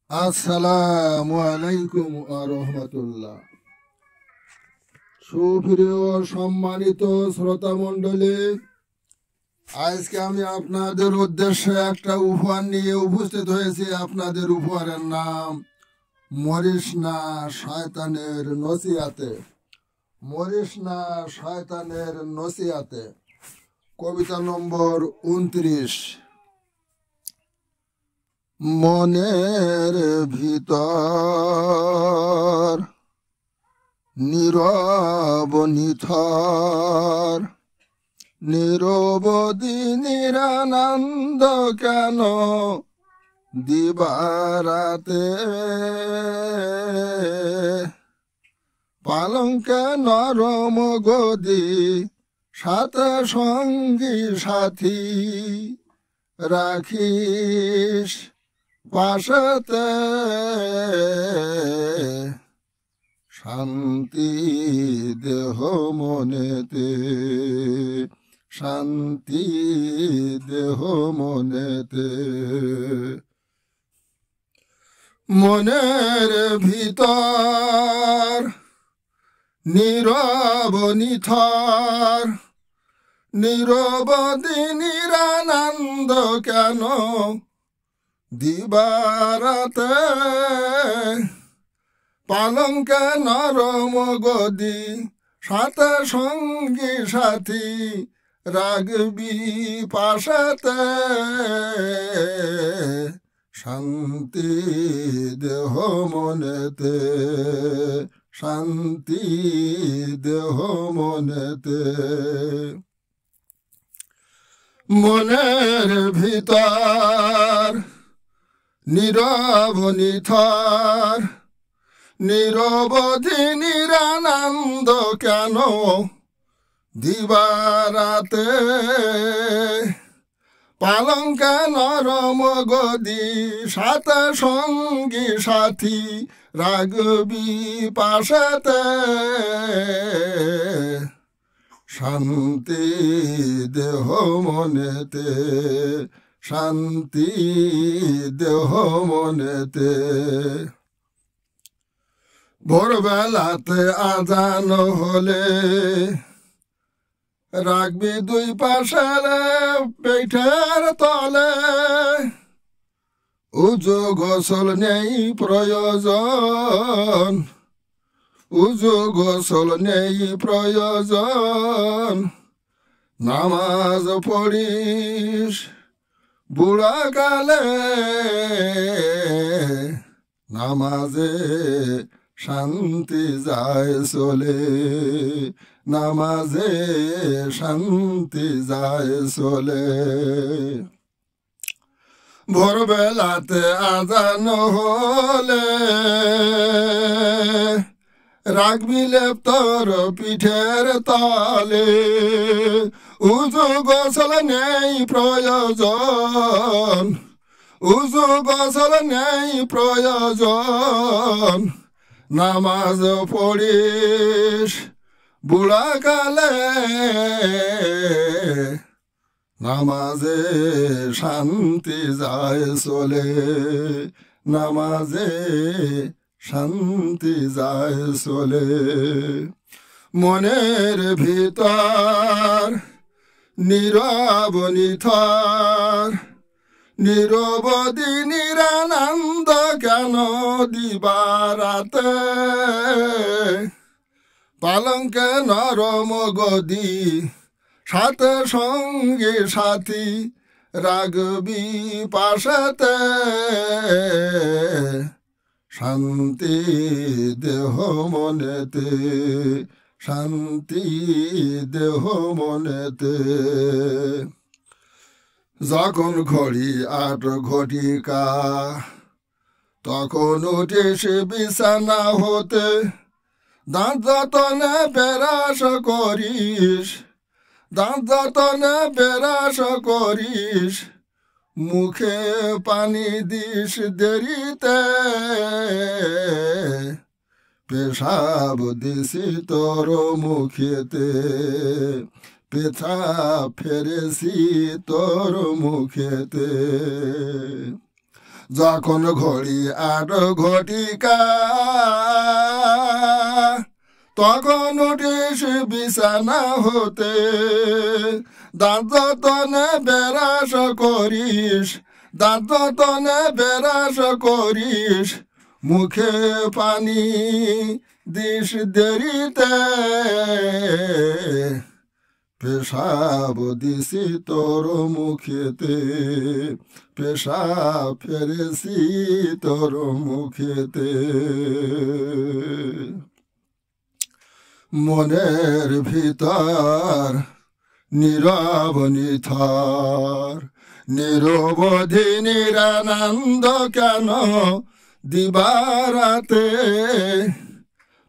আসসালামু আলাইকুম ওয়া রাহমাতুল্লাহ। সুপ্রিয় সম্মানিত শ্রোতা মণ্ডলী, আজকে আমি আপনাদের উদ্দেশ্যে একটা উপহার নিয়ে উপস্থিত হয়েছি। আপনাদের উপহারের নাম মরিস না শয়তানের নসিহাতে। মরিস না শয়তানের নসিহাতে, কবিতা নম্বর 29। মনের ভিতর নীরব নিথর, নিরবধি নিরানন্দ কেন দিবারাতে, পালঙ্কে নরম গদি সাথে সঙ্গী সাথী রাখিস পাশাতে, শান্তি দেহ মনেতে, শান্তি দেহ মনেতে। মনের ভিতর নীরব নিথর, নিরবধি নিরানন্দ কেন দিবারাতে, পালঙ্কে নরম গদি সাথে সঙ্গী সাথী রাগবি পাশাতে, শান্তি দেহ মনেতে, শান্তি দেহ মনেতে। মনের ভিতর নীরব নিথর, নিরবধি নিরানন্দ কেন দিবারাতে, পালঙ্কে নরম গদি সাথে সঙ্গী সাথী রাগবি পাশাতে, শান্তি দেহ মনেতে, শান্তি দেহ মনেতে। ভোরবেলাতে আজান হলে রাখবি দুই পাশের পেটের তলে, উজু গোসল নেই প্রয়োজন, উজু গোসল নেই প্রয়োজন, নামাজ পড়িস বুড়া কালে, নামাজে শান্তি যায় চলে, নামাজে শান্তি যায় চলে। ভোরবেলাতে আজান হলে রাখবি লেপ তোর পিঠের তলে, উজু গোসল নেই প্রয়োজন, উজু গোসল নেই প্রয়োজন, নামাজ পড়িস বুড়া কালে, নামাজে শান্তি যায় চলে, নামাজে শান্তি যায় চলে। মনের ভিতর নীরব নিথর, নিরবধি নিরানন্দ কেন দিবারাতে, পালঙ্কে নরম গদি সাথে সঙ্গী সাথী রাগবি পাশাতে, শান্তি দেহ মনেতে, শান্তি দেহ মনেতে। যখন ঘড়ি 8 ঘটিকা তখন উঠিস বিছানা হতে, দাঁত যতনে বেরাস করিস, দাঁত যতনে বেরাস করিস, মুখে পানি দিস দেরিতে, পেশাব দিছি তোর মুখেতে, পেছাব ফেরেছি তোর মুখেতে। যখন ঘড়ি 8 ঘটিকা তখন উঠিস বিছানা হতে দাঁত যতনে বেরাস করিস দাঁত যতনে বেরাস করিস মুখে পানি দিস দেরিতে পেশাব দিছি তোর মুখেতে পেশাব ফেরেছি তোর মুখেতে মনের ভিতর নীরব নিথর নিরবধি নিরানন্দ কেন দিবারাতে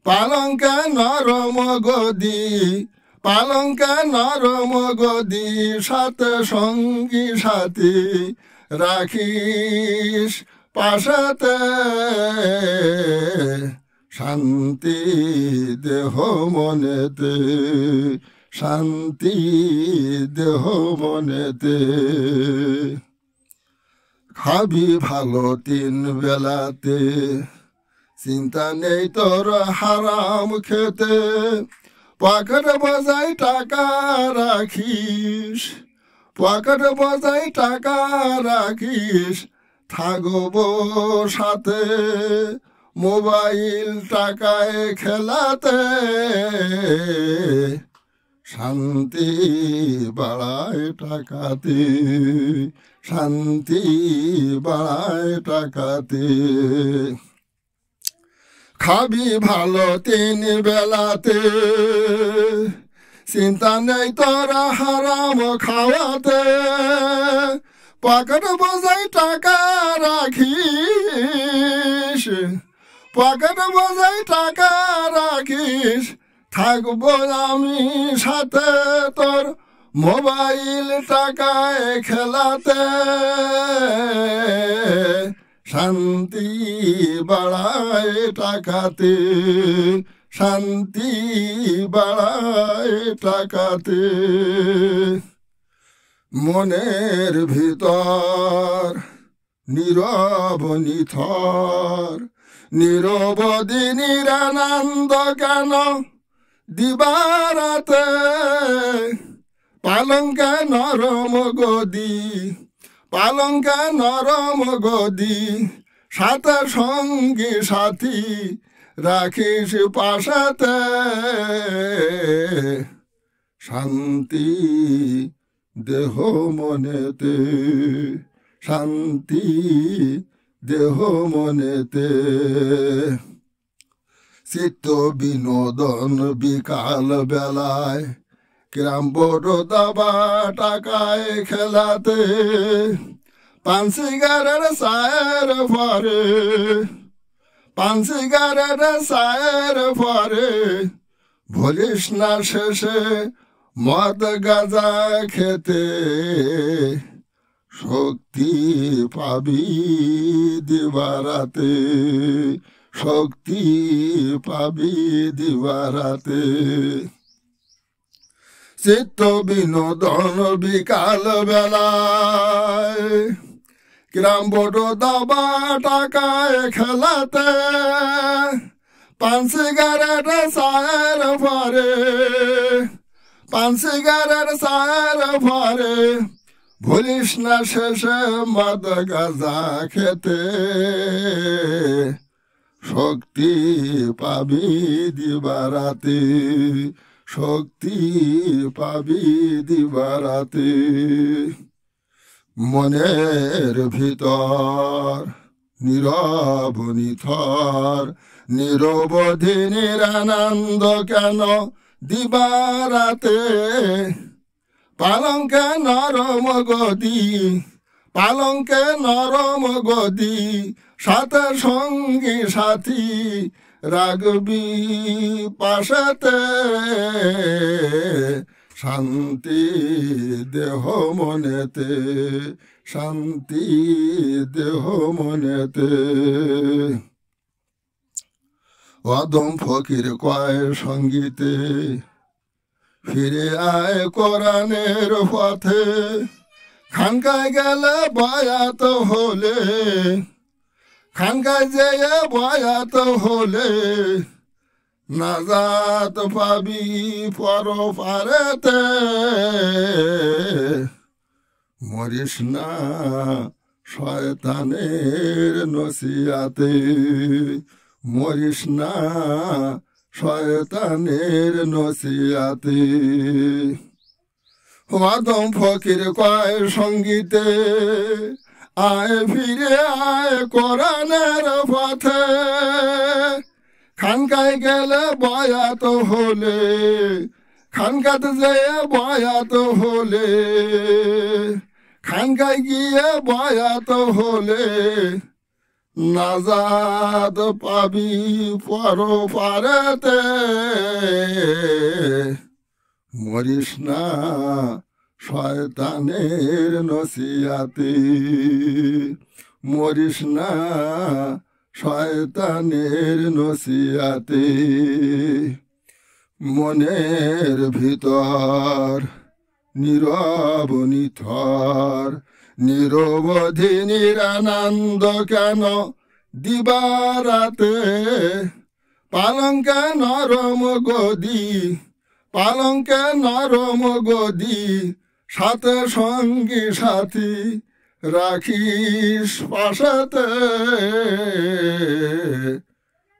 পালঙ্কে নরম গদি পালঙ্কে নরম গদি সাথে সঙ্গী সাথী রাখিস পাশাতে শান্তি দেহ মনেতে শান্তি দেহ মনেতে খাবি ভালো 3 বেলাতে চিন্তা নেই তোর হারাম খেতে পকেট বজাই টাকা রাখিস পকেট বজাই টাকা রাখিস থাকবো সাথে মোবাইল টাকায় খেলাতে শান্তি বাড়ায় টাকাতে শান্তি বাড়ায় টাকাতে খাবি ভালো 3 বেলাতে চিন্তা নেই তোরা হারাম খাওয়াতে পকেট বজাই টাকা রাখিস পকেট বজাই টাকা রাখিস থাকবো আমি সাথে তোর মোবাইল টাকায় খেলাতে শান্তি বাড়ায় টাকাতে শান্তি বাড়ায় টাকাতে মনের ভিতর নীরব নিথর নিরবধি নিরানন্দ কেন দিবারাতে পালঙ্কে নরম গদি পালঙ্কে নরম গদি সাথে সঙ্গী সাথী রাখিস পাশাতে শান্তি দেহ মনেতে শান্তি দেহ মনেতে চিত্ত বিনোদন বিকাল বেলায় কিরাম বড় দাবা টাকায় খেলাতে পান সিগারেট সায়ের পরে পান সিগারেট সায়ের পরে ভুলিস না শেষে মদ গাঁজা খেতে শক্তি পাবি দিবারাতে শক্তি পাবি দিবারাতে চিত্ত বিনোদন বিকাল বেলায় কিরাম বড় দাবা টাকায় খেলাতে পান সিগারেট সায়ের পরে পান সিগারেট সায়ের পরে ভুলিস না শেষে মদ গাঁজা খেতে শক্তি পাবি দিবারাতে শক্তি পাবি দিবারাতে মনের ভিতর নীরব নিথর নিরবধি নিরানন্দ কেন দিবারাতে পালঙ্কে নরম গদি পালঙ্কে নরম গদি সাথে সঙ্গী সাথী রাগবি পাশাতে শান্তি দেহ মনেতে শান্তি দেহ মনেতে অদম ফকির কয় সঙ্গীতে ফিরে আয় কোরআনের পথে খানকায় গেলে বয়াত হলে খানকায় যেয়ে বয়াত হলে নাজাত পাবি পরপারেতে মরিস না শয়তানের নসিয়াতে মরিস না শয়তানের নসিয়াতে আদম ফকির কয় সঙ্গীতে আয় ফিরে আয় কোরআনের পথে খানকায় গেলে বয়াত হলে খানকাতে যেয়ে বয়াত হলে খানকায় গিয়ে বয়াত হলে নাজাত পাবি পরপারেতে মরিস না শয়তানের নসিয়াতে মরিস না শয়তানের নসিয়াতে মনের ভিতর নীরব নিথর নিরবধি নিরানন্দ কেন দিবারাতে পালঙ্কে নরম গদি পালঙ্কে নরম গদি সাথে সঙ্গী সাথী রাখিস পাশাতে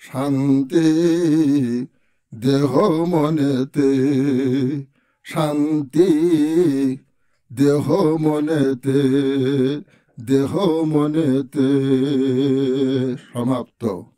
শান্তি দেহ মনেতে শান্তি দেহ মনেতে সমাপ্ত।